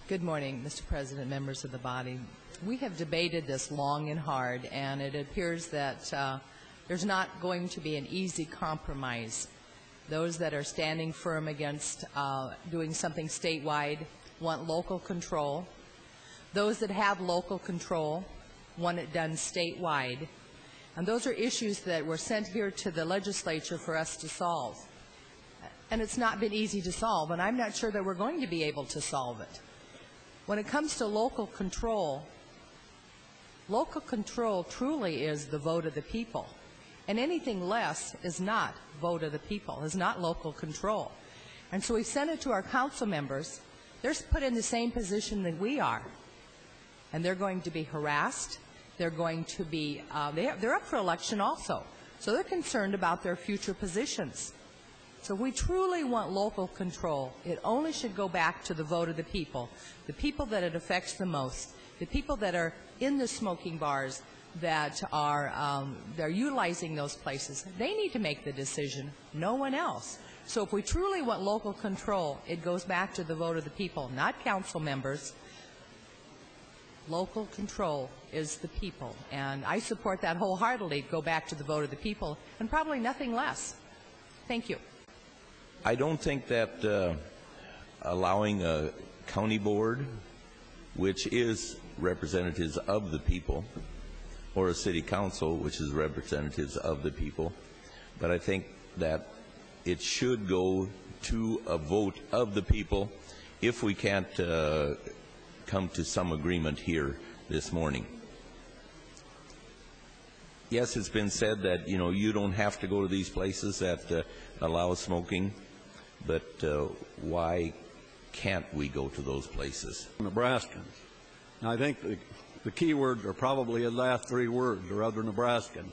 Good morning, Mr. President, members of the body. We have debated this long and hard, and it appears that there's not going to be an easy compromise. Those that are standing firm against doing something statewide want local control. Those that have local control want it done statewide. And those are issues that were sent here to the legislature for us to solve. And it's not been easy to solve, and I'm not sure that we're going to be able to solve it. When it comes to local control truly is the vote of the people. And anything less is not vote of the people, is not local control. And so we sent it to our council members. They're put in the same position that we are. And they're going to be harassed. They're going to be, they're up for election also. So they're concerned about their future positions. So if we truly want local control, it only should go back to the vote of the people that it affects the most, the people that are in the smoking bars, that are they're utilizing those places. They need to make the decision, no one else. So if we truly want local control, it goes back to the vote of the people, not council members. Local control is the people, and I support that wholeheartedly. Go back to the vote of the people, and probably nothing less. Thank you. I don't think that allowing a county board, which is representatives of the people, or a city council, which is representatives of the people, but I think that it should go to a vote of the people if we can't come to some agreement here this morning. Yes, it's been said that, you know, you don't have to go to these places that allow smoking, but why can't we go to those places? Nebraskans. And I think the key words are probably the last three words, or other Nebraskans.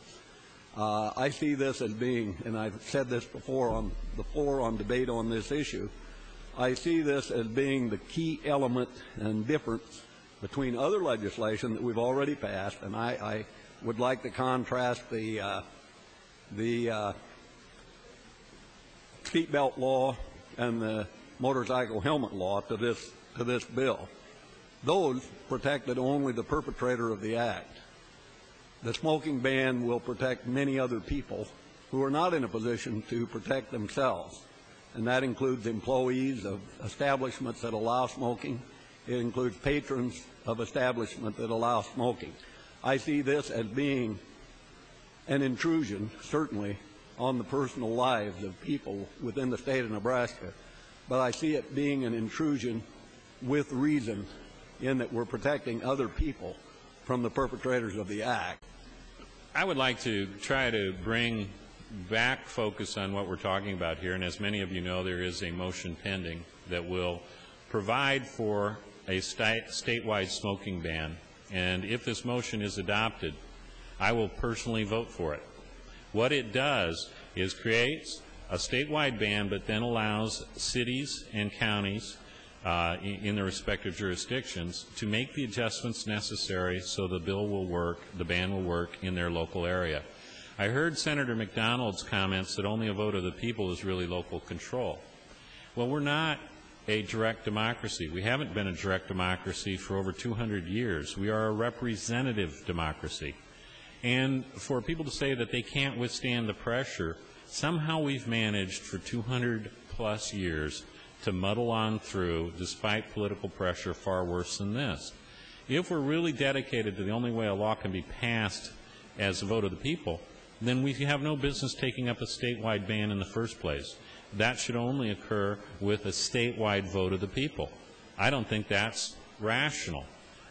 I see this as being, and I've said this before on the floor on debate on this issue, I see this as being the key element and difference between other legislation that we've already passed, and I would like to contrast the seatbelt law and the motorcycle helmet law to this bill. Those protected only the perpetrator of the act. The smoking ban will protect many other people who are not in a position to protect themselves, and that includes employees of establishments that allow smoking. It includes patrons of establishments that allow smoking. I see this as being an intrusion, certainly, on the personal lives of people within the state of Nebraska, but I see it being an intrusion with reason, in that we're protecting other people from the perpetrators of the act. I would like to try to bring back focus on what we're talking about here, and as many of you know, there is a motion pending that will provide for a statewide smoking ban, and if this motion is adopted, I will personally vote for it. What it does is creates a statewide ban, but then allows cities and counties in their respective jurisdictions to make the adjustments necessary so the bill will work, the ban will work in their local area. I heard Senator McDonald's comments that only a vote of the people is really local control. Well, we're not a direct democracy. We haven't been a direct democracy for over 200 years. We are a representative democracy. And for people to say that they can't withstand the pressure, somehow we've managed for 200+ years to muddle on through, despite political pressure far worse than this. If we're really dedicated to the only way a law can be passed as a vote of the people, then we have no business taking up a statewide ban in the first place. That should only occur with a statewide vote of the people. I don't think that's rational.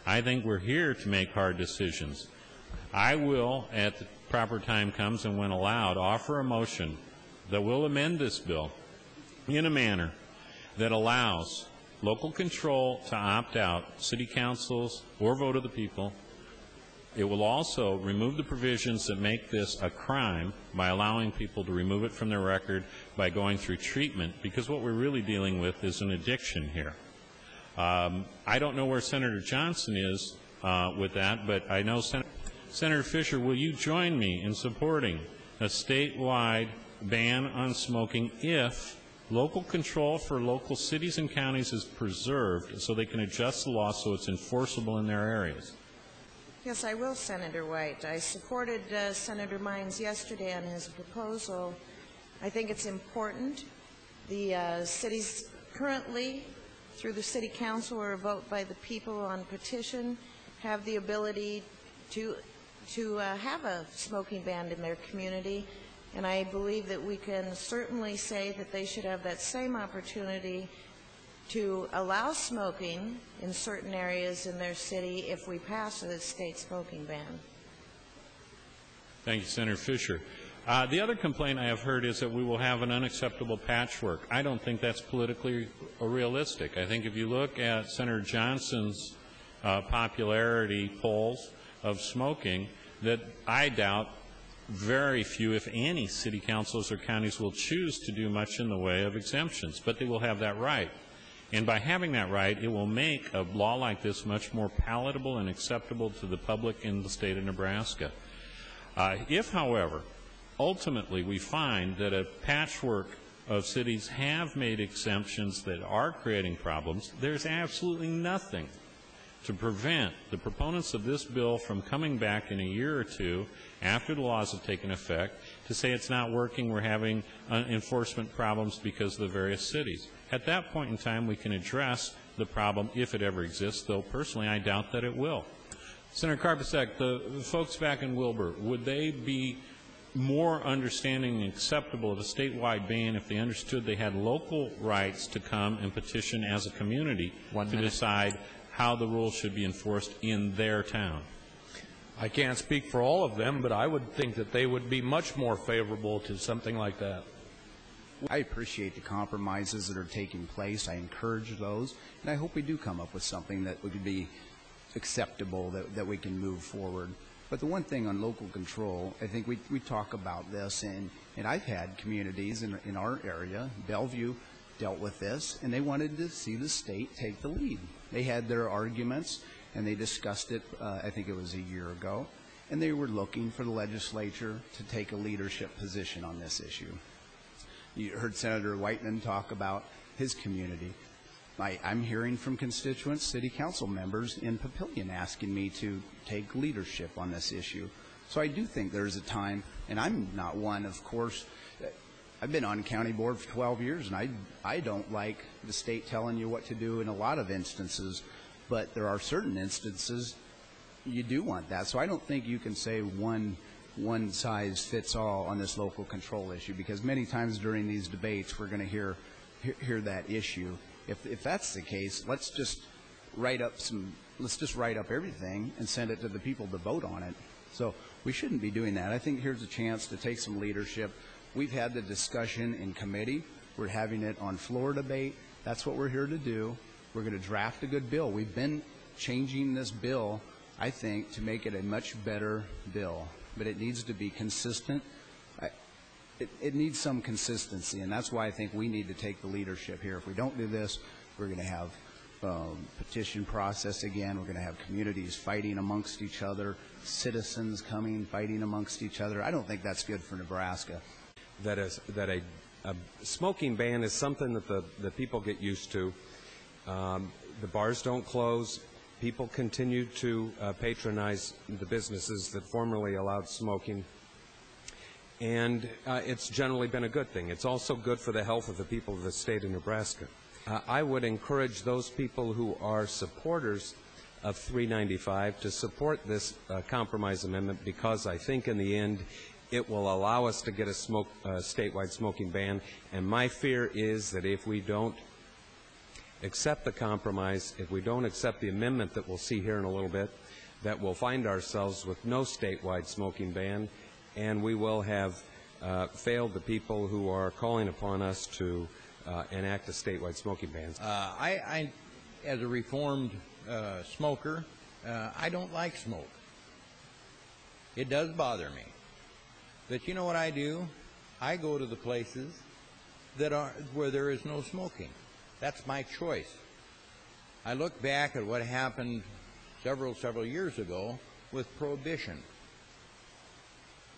I think we're here to make hard decisions. I will, at the proper time comes and when allowed, offer a motion that will amend this bill in a manner that allows local control to opt out, city councils or vote of the people. It will also remove the provisions that make this a crime by allowing people to remove it from their record by going through treatment, because what we're really dealing with is an addiction here. I don't know where Senator Johnson is with that, but I know Senator Fisher, will you join me in supporting a statewide ban on smoking if Local control for local cities and counties is preserved so they can adjust the law so it's enforceable in their areas. Yes, I will, Senator White. I supported Senator Mines yesterday on his proposal. I think it's important. The cities currently, through the City Council or a vote by the people on petition, have the ability to have a smoking ban in their community, and I believe that we can certainly say that they should have that same opportunity to allow smoking in certain areas in their city if we pass a state smoking ban. Thank you, Senator Fisher. The other complaint I have heard is that we will have an unacceptable patchwork. I don't think that's politically realistic. I think if you look at Senator Johnson's popularity polls of smoking, that I doubt very few, if any, city councils or counties will choose to do much in the way of exemptions, but they will have that right. And by having that right, it will make a law like this much more palatable and acceptable to the public in the state of Nebraska. If, however, ultimately we find that a patchwork of cities have made exemptions that are creating problems, there's absolutely nothing to prevent the proponents of this bill from coming back in a year or two after the laws have taken effect to say it's not working, we're having enforcement problems because of the various cities. At that point in time, we can address the problem if it ever exists, though personally I doubt that it will. Senator Karpusek, the folks back in Wilbur, would they be more understanding and acceptable of a statewide ban if they understood they had local rights to come and petition as a community to decide how the rules should be enforced in their town? I can't speak for all of them, but I would think that they would be much more favorable to something like that. I appreciate the compromises that are taking place. I encourage those, and I hope we do come up with something that would be acceptable, that we can move forward. But the one thing on local control, I think we talk about this, and I've had communities in our area, Bellevue dealt with this, and they wanted to see the state take the lead. They had their arguments, and they discussed it, I think it was a year ago, and they were looking for the legislature to take a leadership position on this issue. You heard Senator Whiteman talk about his community. I'm hearing from constituents, city council members in Papillion asking me to take leadership on this issue. So I do think there's a time, and I'm not one, of course. I've been on county board for 12 years, and I don't like the state telling you what to do in a lot of instances, but there are certain instances you do want that. So I don't think you can say one size fits all on this local control issue, because many times during these debates we're going to hear that issue. If that's the case, let's just write up everything and send it to the people to vote on it. So we shouldn't be doing that. I think here's a chance to take some leadership. We've had the discussion in committee. We're having it on floor debate. That's what we're here to do. We're going to draft a good bill. We've been changing this bill, I think, to make it a much better bill. But it needs to be consistent. It needs some consistency, and that's why I think we need to take the leadership here. If we don't do this, we're going to have petition process again. We're going to have communities fighting amongst each other, citizens coming, fighting amongst each other. I don't think that's good for Nebraska. That a smoking ban is something that the people get used to. The bars don't close. People continue to patronize the businesses that formerly allowed smoking. And it's generally been a good thing. It's also good for the health of the people of the state of Nebraska. I would encourage those people who are supporters of 395 to support this compromise amendment, because I think in the end it will allow us to get a statewide smoking ban. And my fear is that if we don't accept the compromise, if we don't accept the amendment that we'll see here in a little bit, that we'll find ourselves with no statewide smoking ban, and we will have failed the people who are calling upon us to enact a statewide smoking ban. I, as a reformed smoker, I don't like smoke. It does bother me. But you know what I do? I go to the places that are where there is no smoking. That's my choice. I look back at what happened several years ago with Prohibition,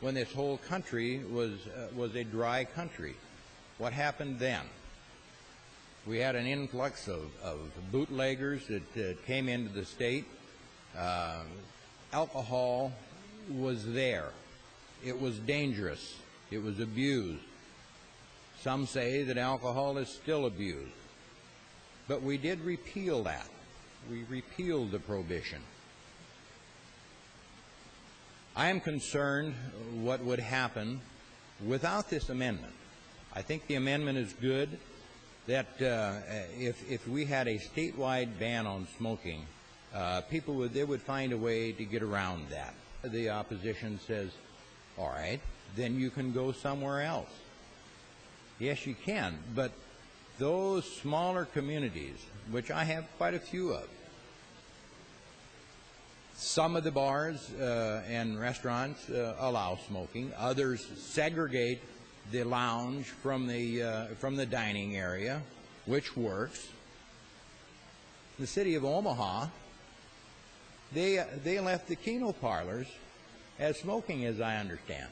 when this whole country was a dry country. What happened then? We had an influx of bootleggers that came into the state. Alcohol was there. It was dangerous. It was abused. Some say that alcohol is still abused. But we did repeal that. We repealed the prohibition. I am concerned what would happen without this amendment. I think the amendment is good, that if we had a statewide ban on smoking, people would find a way to get around that. The opposition says, all right, then you can go somewhere else. Yes, you can, but those smaller communities, which I have quite a few of, some of the bars and restaurants allow smoking. Others segregate the lounge from the dining area, which works. The city of Omaha, they left the Keno parlors as smoking, as I understand.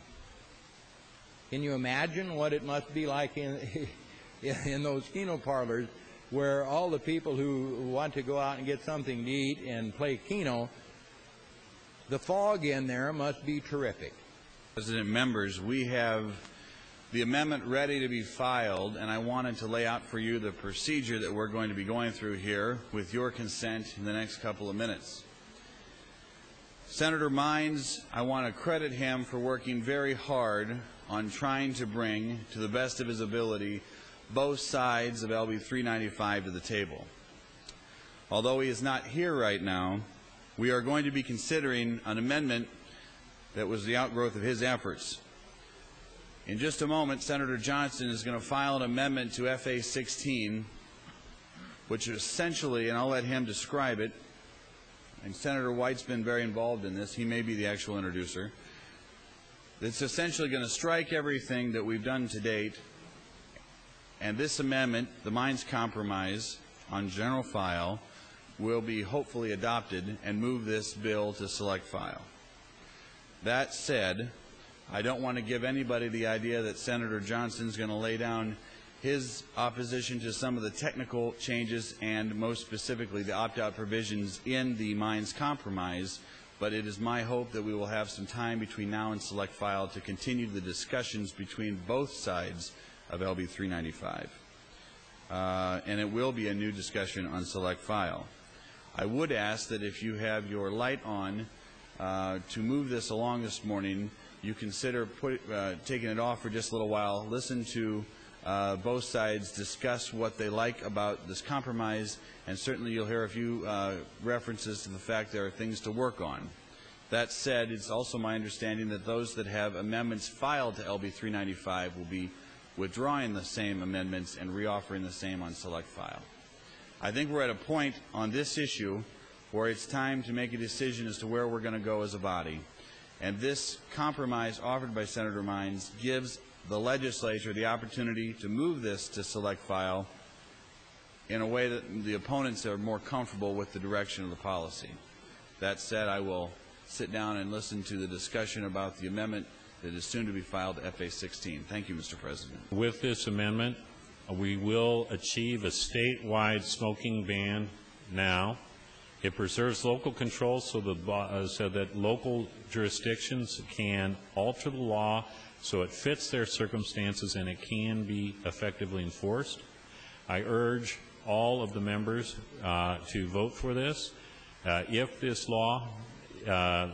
Can you imagine what it must be like in those Keno parlors, where all the people who want to go out and get something to eat and play Keno, the fog in there must be terrific. President, members, we have the amendment ready to be filed, and I wanted to lay out for you the procedure that we're going to be going through here with your consent in the next couple of minutes. Senator Mines, I want to credit him for working very hard on trying to bring, to the best of his ability, both sides of LB 395 to the table. Although he is not here right now, we are going to be considering an amendment that was the outgrowth of his efforts. In just a moment, Senator Johnson is going to file an amendment to FA 16, which essentially, and I'll let him describe it, and Senator White's been very involved in this. He may be the actual introducer. It's essentially going to strike everything that we've done to date, and this amendment, the Mines Compromise on general file, will be hopefully adopted and move this bill to select file. That said, I don't want to give anybody the idea that Senator Johnson's going to lay down his opposition to some of the technical changes and most specifically the opt-out provisions in the Mines Compromise, but it is my hope that we will have some time between now and select file to continue the discussions between both sides of LB 395. And it will be a new discussion on select file. I would ask that if you have your light on to move this along this morning, you consider taking it off for just a little while, listen to both sides discuss what they like about this compromise, and certainly you'll hear a few references to the fact there are things to work on. That said, it's also my understanding that those that have amendments filed to LB 395 will be withdrawing the same amendments and reoffering the same on select file. I think we're at a point on this issue where it's time to make a decision as to where we're going to go as a body. And this compromise offered by Senator Mines gives the legislature the opportunity to move this to select file in a way that the opponents are more comfortable with the direction of the policy. That said, I will sit down and listen to the discussion about the amendment that is soon to be filed to FA 16. Thank you, Mr. President. With this amendment, we will achieve a statewide smoking ban now. It preserves local control so that local jurisdictions can alter the law so it fits their circumstances and it can be effectively enforced. I urge all of the members to vote for this. If this law,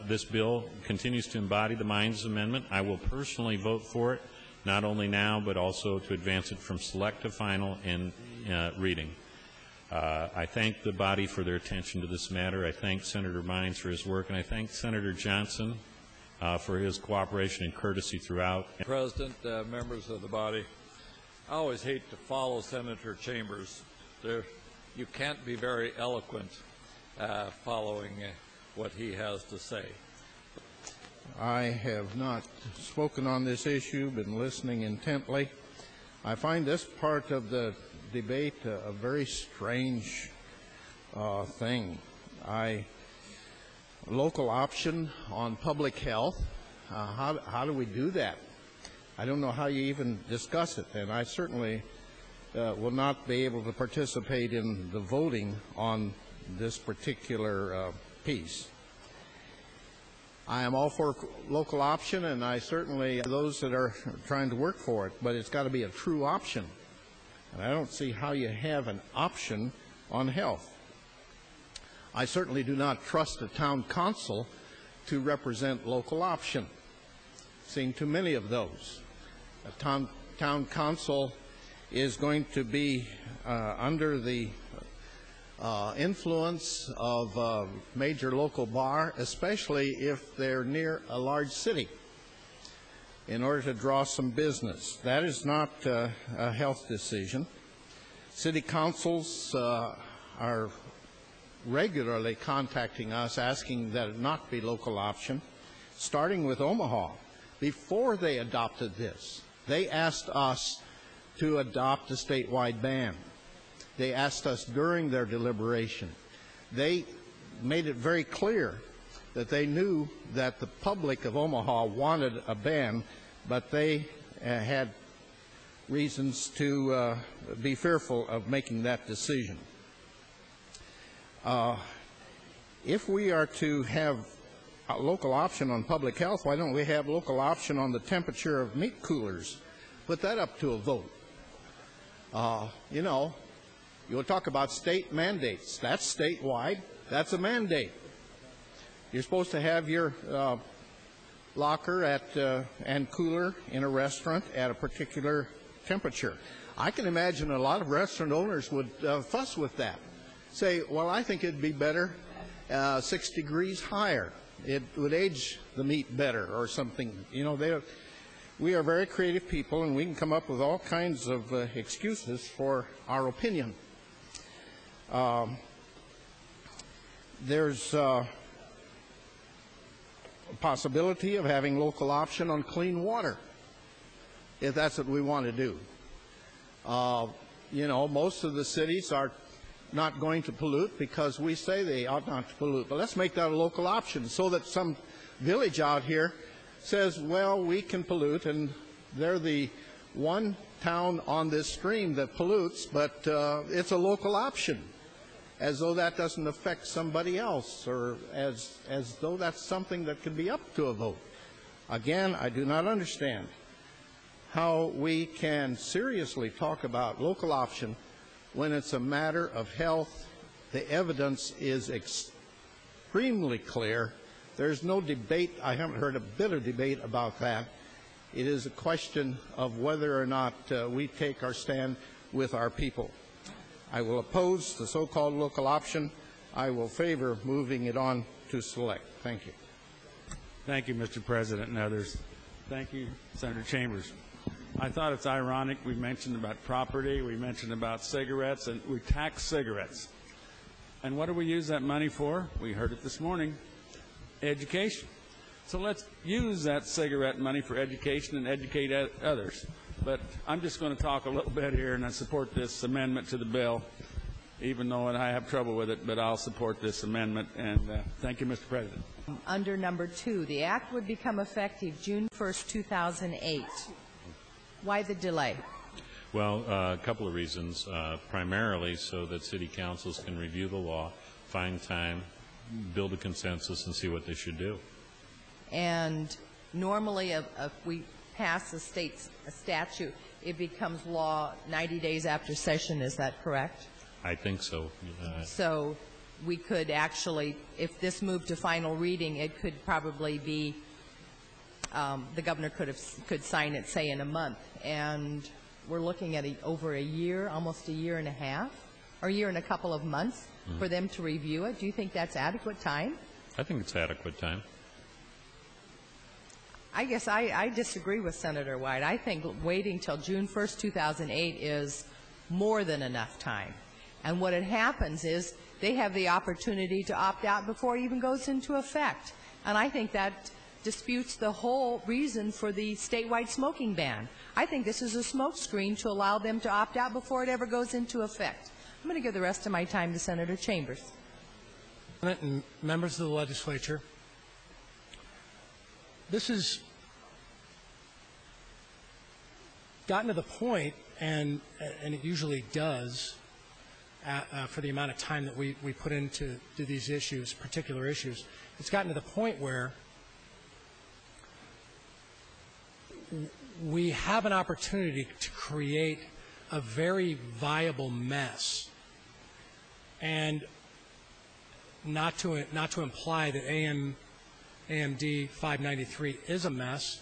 this bill continues to embody the Mines Amendment, I will personally vote for it, not only now but also to advance it from select to final in reading. I thank the body for their attention to this matter. I thank Senator Mines for his work, and I thank Senator Johnson for his cooperation and courtesy throughout. President, members of the body, I always hate to follow Senator Chambers. You can't be very eloquent following what he has to say. I have not spoken on this issue, been listening intently. I find this part of the debate a very strange thing. Local option on public health, how do we do that? I don't know how you even discuss it, and I certainly will not be able to participate in the voting on this particular piece. I am all for local option, and I certainly those that are trying to work for it, but it's got to be a true option. And I don't see how you have an option on health. I certainly do not trust the town council to represent local option. Seen too many of those. A town council is going to be under the influence of a major local bar, especially if they're near a large city, in order to draw some business. That is not a health decision. City councils are regularly contacting us asking that it not be local option, starting with Omaha. Before they adopted this, they asked us to adopt a statewide ban. They asked us during their deliberation. They made it very clear that they knew that the public of Omaha wanted a ban, but they had reasons to be fearful of making that decision. If we are to have a local option on public health, why don't we have local option on the temperature of meat coolers? Put that up to a vote. You know, you'll talk about state mandates. That's statewide. That's a mandate. You're supposed to have your locker and cooler in a restaurant at a particular temperature. I can imagine a lot of restaurant owners would fuss with that. Say, well, I think it'd be better 6 degrees higher. It would age the meat better or something. You know, we are very creative people, and we can come up with all kinds of excuses for our opinion. There's a possibility of having local option on clean water, if that's what we want to do. You know, most of the cities are not going to pollute because we say they ought not to pollute. But let's make that a local option so that some village out here says, well, we can pollute, and they're the one town on this stream that pollutes, but it's a local option, as though that doesn't affect somebody else, or as though that's something that can be up to a vote. Again, I do not understand how we can seriously talk about local option when it's a matter of health. The evidence is extremely clear. There's no debate. I haven't heard a bit of debate about that. It is a question of whether or not we take our stand with our people. I will oppose the so-called local option. I will favor moving it on to select. Thank you. Thank you, Mr. President and others. Thank you, Senator Chambers. I thought it's ironic we mentioned about property, we mentioned about cigarettes, and we tax cigarettes. And what do we use that money for? We heard it this morning. Education. So let's use that cigarette money for education and educate others. But I'm just going to talk a little bit here, and I support this amendment to the bill, even though I have trouble with it, but I'll support this amendment. And thank you, Mr. President. Under number 2, the act would become effective June 1st, 2008. Why the delay? Well, a couple of reasons. Primarily so that city councils can review the law, find time, build a consensus, and see what they should do. And normally, if we pass a statute, it becomes law 90 days after session. Is that correct? I think so. So we could actually, if this moved to final reading, it could probably be the governor could sign it, say, in a month. And we're looking at over a year, almost a year and a half, or a year and a couple of months for them to review it. Do you think that's adequate time? I think it's adequate time. I guess I disagree with Senator White. I think waiting till June 1st, 2008 is more than enough time. And what happens is they have the opportunity to opt out before it even goes into effect. And I think that disputes the whole reason for the statewide smoking ban. I think this is a smokescreen to allow them to opt out before it ever goes into effect. I'm going to give the rest of my time to Senator Chambers. And members of the legislature, this has gotten to the point and it usually does for the amount of time that we put into these issues, particular issues. It's gotten to the point where we have an opportunity to create a very viable mess, and not to imply that AMD 593 is a mess,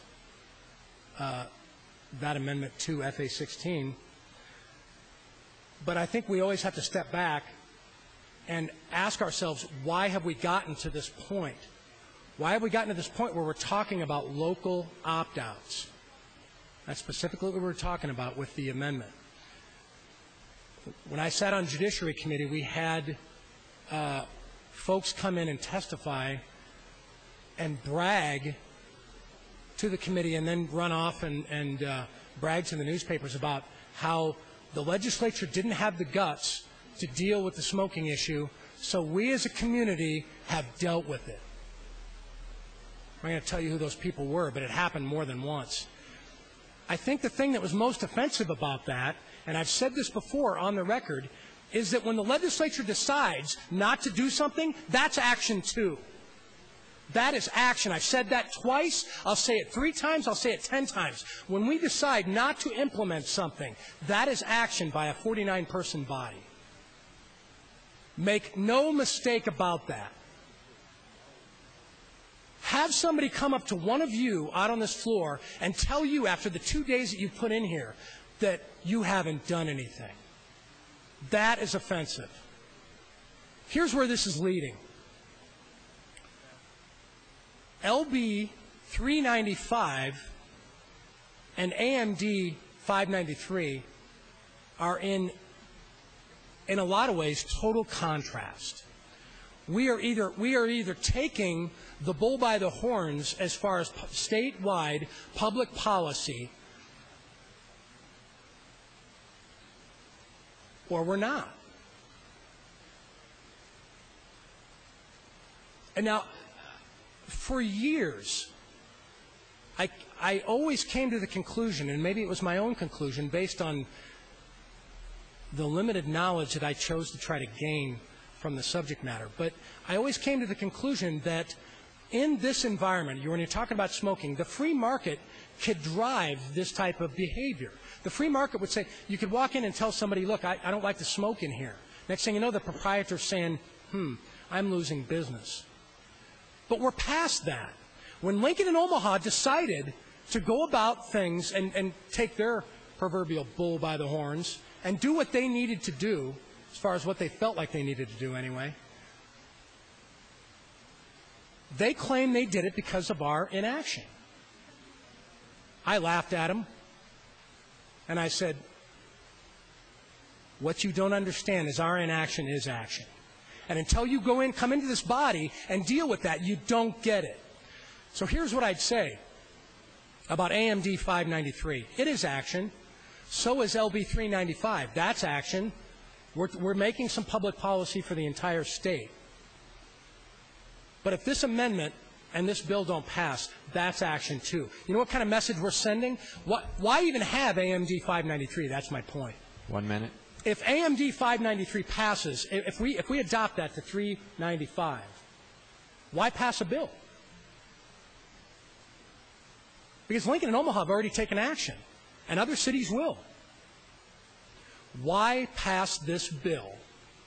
that amendment to FA 16, but I think we always have to step back and ask ourselves, why have we gotten to this point? Why have we gotten to this point where we're talking about local opt-outs? That's specifically what we're talking about with the amendment. When I sat on Judiciary Committee, we had folks come in and testify and brag to the committee and then run off and brag to the newspapers about how the legislature didn't have the guts to deal with the smoking issue, so we as a community have dealt with it. I'm going to tell you who those people were, but it happened more than once. I think the thing that was most offensive about that, and I've said this before on the record, is that when the legislature decides not to do something, that's action too. That is action. I've said that twice. I'll say it 3 times. I'll say it 10 times. When we decide not to implement something, that is action by a 49-person body. Make no mistake about that. Have somebody come up to one of you out on this floor and tell you after the 2 days that you've put in here that you haven't done anything. That is offensive. Here's where this is leading. LB 395 and AMD 593 are in a lot of ways total contrast. We are either taking the bull by the horns as far as statewide public policy, or we're not. And now, for years, I always came to the conclusion, and maybe it was my own conclusion based on the limited knowledge that I chose to try to gain from the subject matter, but I always came to the conclusion that in this environment, when you're talking about smoking, the free market could drive this type of behavior. The free market would say, you could walk in and tell somebody, look, I don't like to smoke in here. Next thing you know, the proprietor's saying, I'm losing business. But we're past that. When Lincoln and Omaha decided to go about things and take their proverbial bull by the horns and do what they needed to do, as far as what they felt like they needed to do anyway, they claim they did it because of our inaction. I laughed at them, and I said, what you don't understand is our inaction is action. And until you come into this body and deal with that, you don't get it. So here's what I'd say about AMD 593. It is action. So is LB 395. That's action. We're making some public policy for the entire state. But if this amendment and this bill don't pass, that's action too. You know what kind of message we're sending? Why even have AMD 593? That's my point. 1 minute. If AMD 593 passes, if we adopt that to 395, why pass a bill? Because Lincoln and Omaha have already taken action, and other cities will. Why pass this bill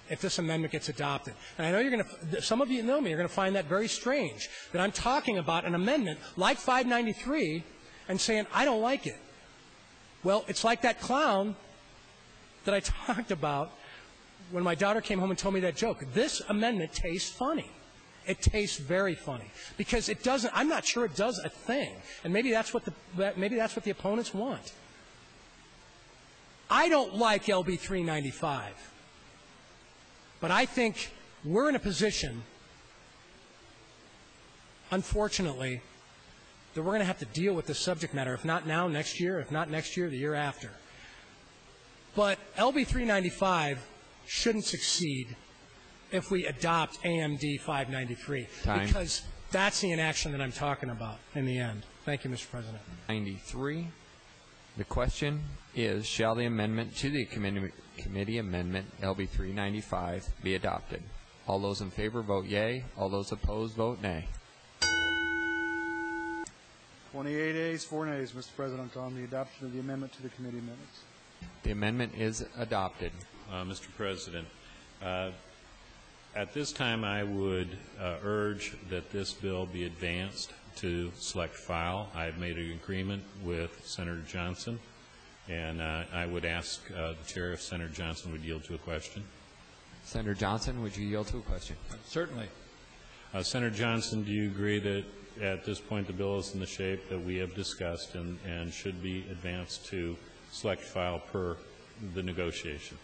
if this amendment gets adopted? And I know some of you know me, you're going to find that very strange, that I'm talking about an amendment like 593 and saying, I don't like it. Well, it's like that clown that I talked about when my daughter came home and told me that joke. This amendment tastes funny. It tastes very funny because it doesn't. I'm not sure it does a thing, and maybe that's what the opponents want. I don't like LB 395, but I think we're in a position, unfortunately, that we're going to have to deal with this subject matter. If not now, next year. If not next year, the year after. But LB 395 shouldn't succeed if we adopt AMD 593. Time. Because that's the inaction that I'm talking about in the end. Thank you, Mr. President. 93. The question is, shall the amendment to the committee amendment, LB 395, be adopted? All those in favor vote yea. All those opposed vote nay. 28 ayes, 4 nays, Mr. President, on the adoption of the amendment to the committee minutes. The amendment is adopted. Mr. President, at this time I would urge that this bill be advanced to select file. I've made an agreement with Senator Johnson, and I would ask the chair if Senator Johnson would yield to a question. Senator Johnson, would you yield to a question? Certainly. Senator Johnson, do you agree that at this point the bill is in the shape that we have discussed and should be advanced to select file per the negotiation?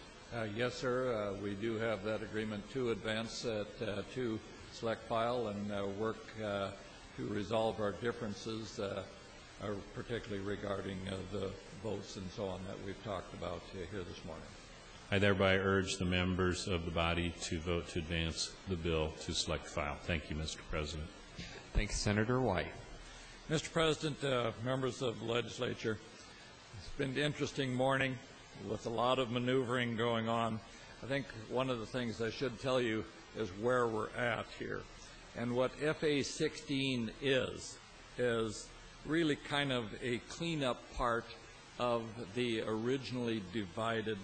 Yes, sir. We do have that agreement to advance to select file and work to resolve our differences, particularly regarding the votes and so on that we've talked about here this morning. I thereby urge the members of the body to vote to advance the bill to select file. Thank you, Mr. President. Thank you, Senator White. Mr. President, members of the legislature, it's been an interesting morning with a lot of maneuvering going on. I think one of the things I should tell you is where we're at here. And what FA-16 is really kind of a cleanup part of the originally divided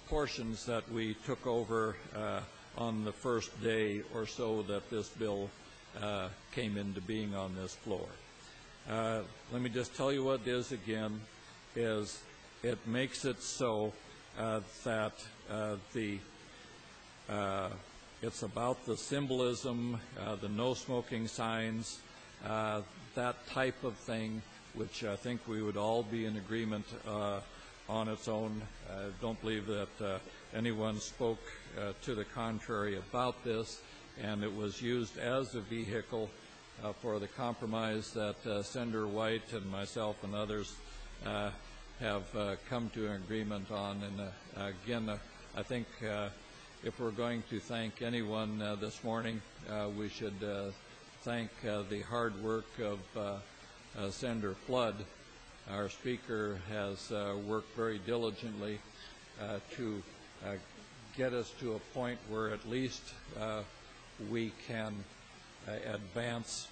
portions that we took over on the first day or so that this bill came into being on this floor. Let me just tell you what it is again, is it makes it so that it's about the symbolism, the no smoking signs, that type of thing, which I think we would all be in agreement on its own. I don't believe that anyone spoke to the contrary about this, and it was used as a vehicle for the compromise that Senator White and myself and others have come to an agreement on. And again, I think if we're going to thank anyone this morning, we should thank the hard work of Senator Flood. Our Speaker has worked very diligently to get us to a point where at least we can advance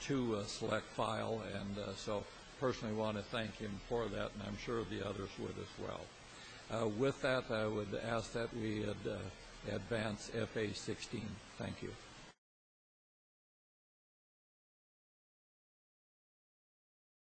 to a select file, and so personally want to thank him for that, and I'm sure the others would as well. With that, I would ask that we advance FA-16. Thank you.